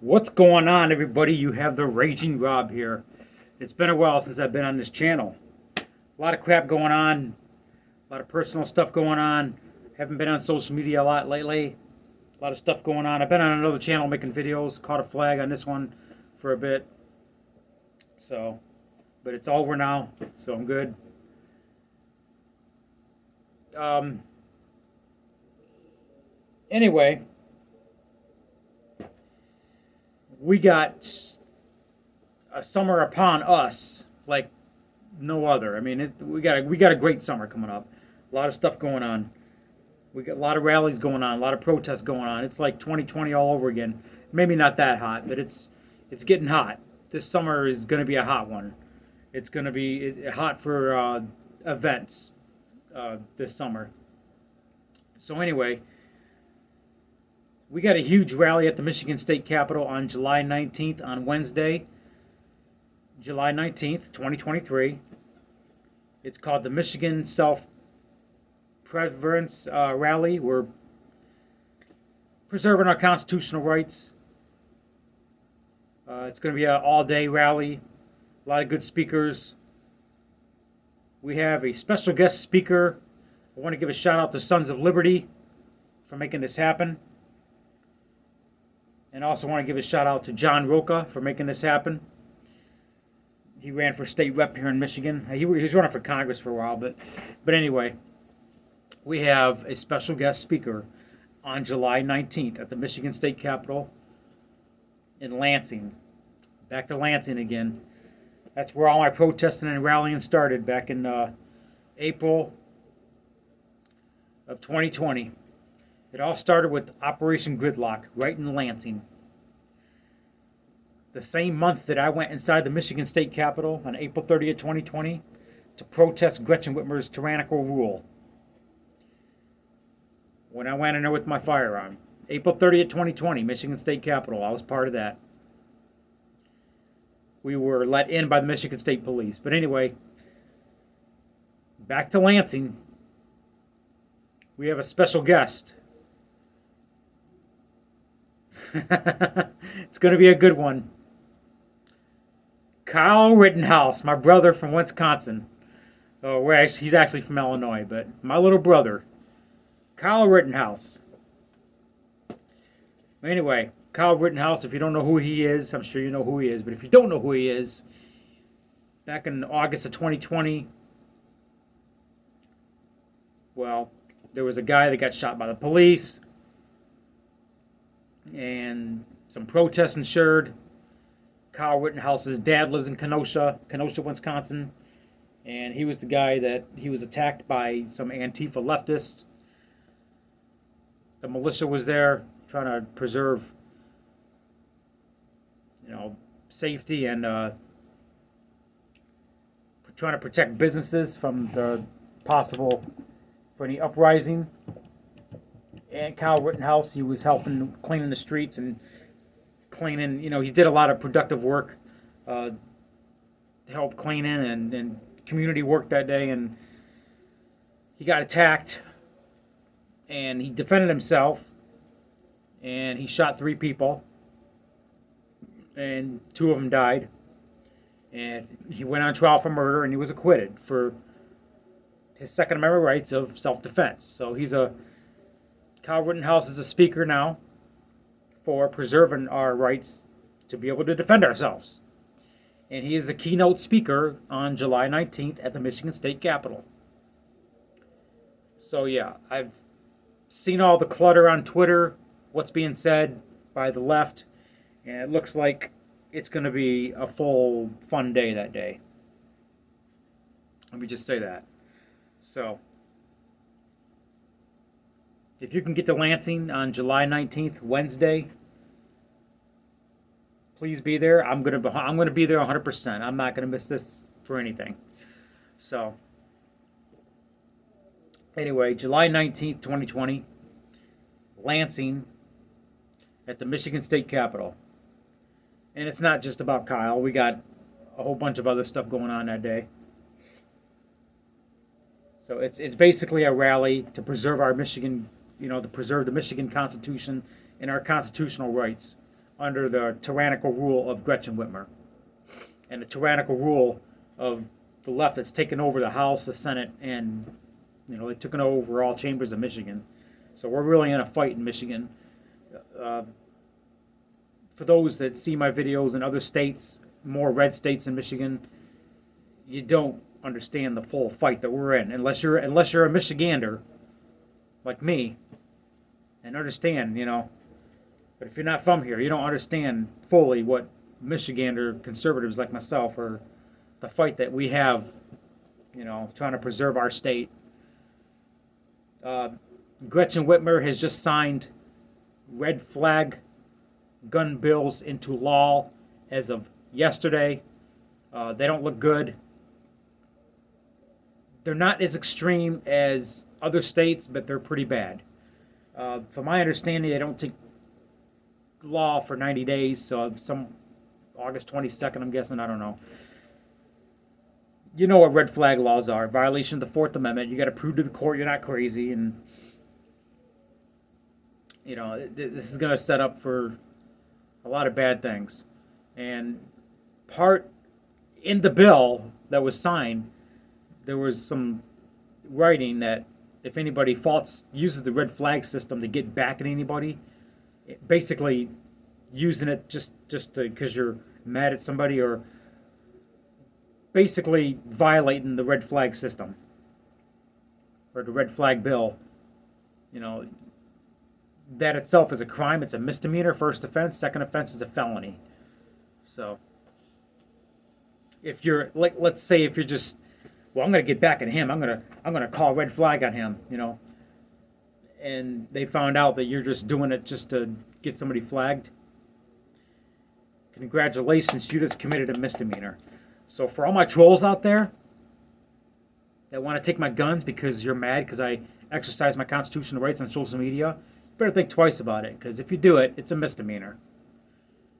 What's going on, everybody? You have the Raging Rob here. It's been a while since I've been on this channel. A lot of crap going on, a lot of personal stuff going on. Haven't been on social media a lot lately. A lot of stuff going on. I've been on another channel making videos. Caught a flag on this one for a bit. But it's over now, so I'm good. Um, anyway, we got a summer upon us like no other. I mean, we got a great summer coming up. A lot of stuff going on. We got a lot of rallies going on, a lot of protests going on. It's like 2020 all over again. Maybe not that hot, but it's getting hot. This summer is going to be a hot one. It's going to be hot for events this summer. So anyway, we got a huge rally at the Michigan State Capitol on July 19th, on Wednesday, July 19th, 2023. It's called the Michigan Self-Preservance Rally. We're preserving our constitutional rights. It's going to be an all-day rally. A lot of good speakers. We have a special guest speaker. I want to give a shout out to Sons of Liberty for making this happen. And also want to give a shout out to John Roca for making this happen. He ran for state rep here in Michigan. He was running for Congress for a while, but anyway, we have a special guest speaker on July 19th at the Michigan State Capitol in Lansing. Back to Lansing again. That's where all my protesting and rallying started back in April of 2020. It all started with Operation Gridlock right in Lansing. The same month that I went inside the Michigan State Capitol on April 30th, 2020 to protest Gretchen Whitmer's tyrannical rule. When I went in there with my firearm. April 30th, 2020, Michigan State Capitol. I was part of that. We were let in by the Michigan State Police. But anyway, back to Lansing. We have a special guest. It's going to be a good one. Kyle Rittenhouse, my brother from Wisconsin. Oh, he's actually from Illinois, but my little brother, Kyle Rittenhouse. Anyway, Kyle Rittenhouse, if you don't know who he is, I'm sure you know who he is, but if you don't know who he is, back in August of 2020, well, there was a guy that got shot by the police, and some protests ensued. Kyle Rittenhouse's dad lives in Kenosha, Wisconsin, and he was the guy that he was attacked by some Antifa leftists. The militia was there trying to preserve, safety and trying to protect businesses from the possible for any uprising. And Kyle Rittenhouse, he was helping cleaning the streets and cleaning, he did a lot of productive work to help cleaning and community work that day. And he got attacked and he defended himself and he shot 3 people and 2 of them died. And he went on trial for murder and he was acquitted for his Second Amendment rights of self-defense. So Kyle Rittenhouse is a speaker now for preserving our rights to be able to defend ourselves. And he is a keynote speaker on July 19th at the Michigan State Capitol. So yeah, I've seen all the clutter on Twitter, what's being said by the left, and it looks like it's going to be a full fun day that day. Let me just say that. So, if you can get to Lansing on July 19th, Wednesday, please be there. I'm gonna be there 100%. I'm not gonna miss this for anything. So, anyway, July 19th, 2020, Lansing at the Michigan State Capitol. And it's not just about Kyle. We got a whole bunch of other stuff going on that day. So it's basically a rally to preserve our Michigan, to preserve the Michigan Constitution and our constitutional rights under the tyrannical rule of Gretchen Whitmer and the tyrannical rule of the left that's taken over the House, the Senate, and they took over all chambers of Michigan. So we're really in a fight in Michigan. For those that see my videos in other states, more red states in Michigan, you don't understand the full fight that we're in unless you're a Michigander like me and understand, But if you're not from here, you don't understand fully what Michigander conservatives like myself are, the fight that we have, trying to preserve our state. Gretchen Whitmer has just signed red flag gun bills into law as of yesterday. They don't look good. They're not as extreme as other states, but they're pretty bad. From my understanding, they don't take law for 90 days, so some August 22nd, I'm guessing, I don't know. You know what red flag laws are. Violation of the Fourth Amendment. You got to prove to the court you're not crazy, and this is going to set up for a lot of bad things. And part in the bill that was signed, there was some writing that if anybody uses the red flag system to get back at anybody, basically using it just because you're mad at somebody, or basically violating the red flag system or the red flag bill, that itself is a crime. It's a misdemeanor, first offense. Second offense is a felony. So if you're let's say if you're just, I'm going to get back at him. I'm going to call red flag on him, and they found out that you're just doing it just to get somebody flagged. Congratulations, you just committed a misdemeanor. So for all my trolls out there that want to take my guns because you're mad because I exercise my constitutional rights on social media, you better think twice about it, because if you do it, it's a misdemeanor.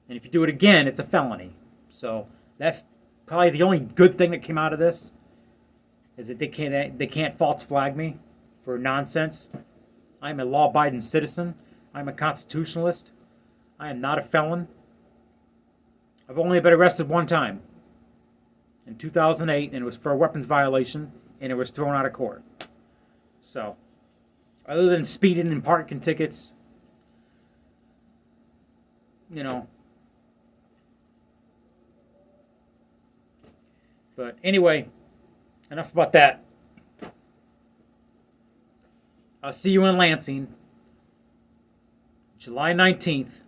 And if you do it again, it's a felony. So that's probably the only good thing that came out of this, is that they can't false flag me for nonsense. I'm a law-abiding citizen. I'm a constitutionalist. I am not a felon. I've only been arrested one time in 2008, and it was for a weapons violation, and it was thrown out of court. So, other than speeding and parking tickets, But anyway, enough about that. I'll see you in Lansing, July 19th.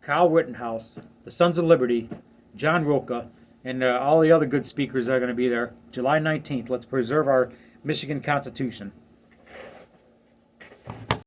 Kyle Rittenhouse, the Sons of Liberty, John Roca, and all the other good speakers are going to be there. July 19th. Let's preserve our Michigan Constitution.